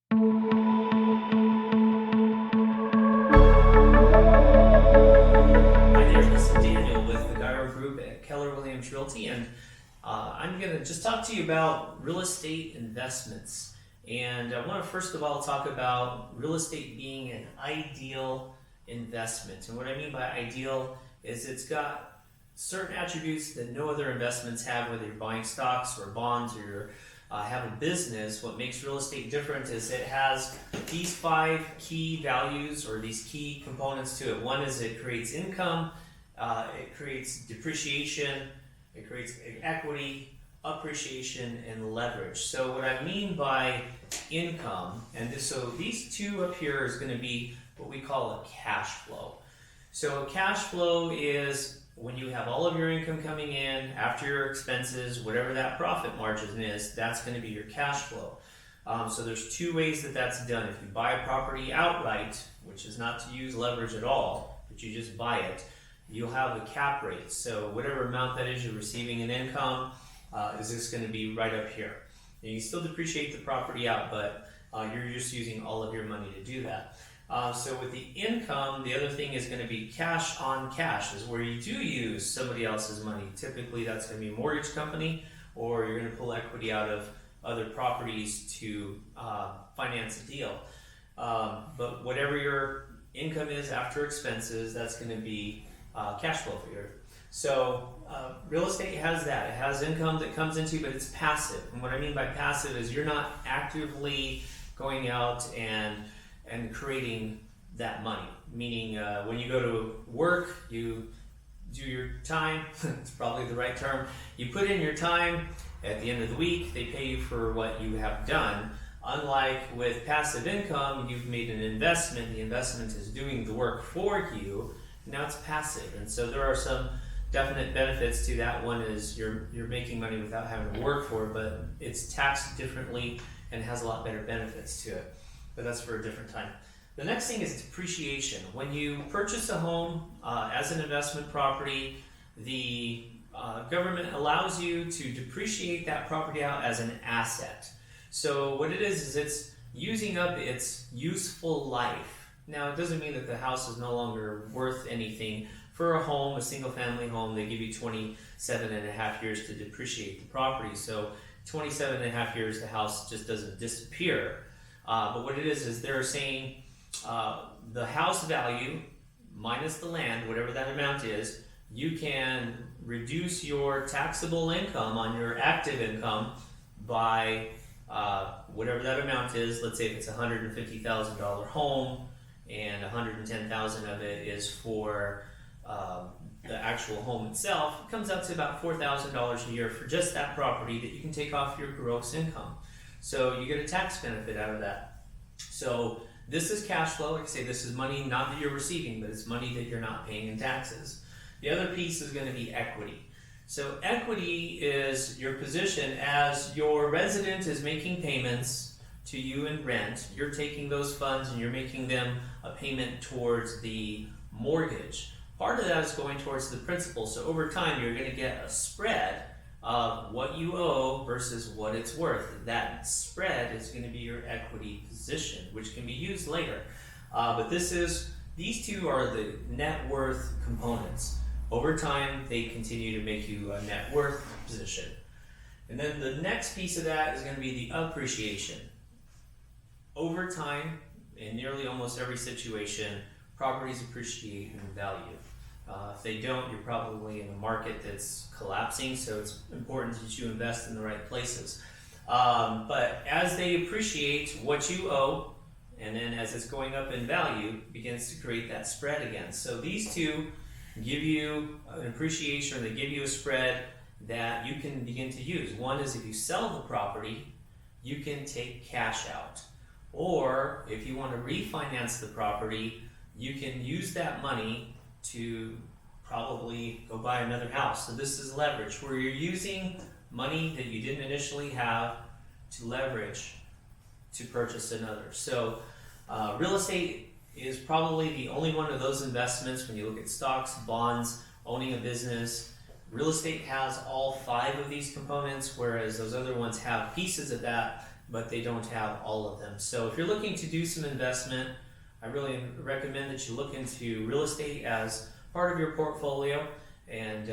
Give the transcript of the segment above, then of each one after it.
Hi there, this is Daniel with the Gyro Group at Keller Williams Realty, and I'm going to just talk to you about real estate investments. And I want to first of all talk about real estate being an ideal investment. And what I mean by ideal is it's got certain attributes that no other investments have, whether you're buying stocks or bonds or you're have a business. What makes real estate different is it has these 5 key values or these key components to it. One is it creates income, it creates depreciation, it creates equity, appreciation, and leverage. So what I mean by income, so these 2 up here is going to be what we call a cash flow. So a cash flow is when you have all of your income coming in after your expenses, whatever that profit margin is, that's going to be your cash flow. So there's 2 ways that that's done. If you buy a property outright, which is not to use leverage at all, but you just buy it, you'll have a cap rate. So whatever amount that is you're receiving in income is just going to be right up here. And you still depreciate the property out, but you're just using all of your money to do that. So with the income, the other thing is going to be cash on cash, is where you do use somebody else's money. Typically that's going to be a mortgage company, or you're going to pull equity out of other properties to finance a deal. But whatever your income is after expenses, that's going to be cash flow for you. So real estate has that. It has income that comes into, but it's passive. And what I mean by passive is you're not actively going out and creating that money. Meaning when you go to work, you do your time, it's probably the right term, you put in your time, at the end of the week they pay you for what you have done. Unlike with passive income, you've made an investment, the investment is doing the work for you, now it's passive. And so there are some definite benefits to that. One is you're making money without having to work for it, but it's taxed differently and has a lot better benefits to it. But that's for a different time. The next thing is depreciation. When you purchase a home as an investment property, the government allows you to depreciate that property out as an asset. So what it is it's using up its useful life. Now it doesn't mean that the house is no longer worth anything. For a home, a single family home, they give you 27 and a half years to depreciate the property. So 27 and a half years, the house just doesn't disappear. But what it is they're saying the house value minus the land, whatever that amount is, you can reduce your taxable income on your active income by whatever that amount is. Let's say if it's a $150,000 home and $110,000 of it is for the actual home itself, it comes out to about $4,000 a year for just that property that you can take off your gross income. So you get a tax benefit out of that. So this is cash flow. Like I say, this is money not that you're receiving, but it's money that you're not paying in taxes. The other piece is going to be equity. So equity is your position as your resident is making payments to you in rent. You're taking those funds and you're making them a payment towards the mortgage. Part of that is going towards the principal. So over time, you're going to get a spread of what you owe versus what it's worth. That spread is going to be your equity position, which can be used later. But these 2 are the net worth components. Over time, they continue to make you a net worth position. And then the next piece of that is going to be the appreciation. Over time, in nearly almost every situation, properties appreciate in value. If they don't, you're probably in a market that's collapsing, so it's important that you invest in the right places. But as they appreciate what you owe, and then as it's going up in value, begins to create that spread again. So these 2 give you an appreciation, or they give you a spread that you can begin to use. One is if you sell the property, you can take cash out. Or if you want to refinance the property, you can use that money to probably go buy another house. So this is leverage, where you're using money that you didn't initially have to leverage to purchase another. So real estate is probably the only one of those investments when you look at stocks, bonds, owning a business. Real estate has all 5 of these components, whereas those other ones have pieces of that but they don't have all of them. So if you're looking to do some investment, I really recommend that you look into real estate as part of your portfolio. And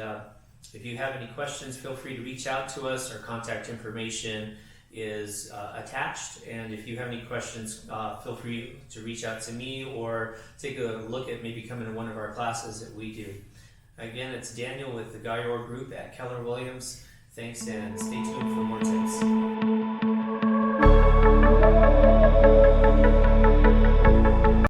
if you have any questions, feel free to reach out to us. Our contact information is attached. And if you have any questions, feel free to reach out to me or take a look at maybe coming to one of our classes that we do. Again, it's Daniel with the Guy Orr Group at Keller Williams. Thanks, and stay tuned for more tips.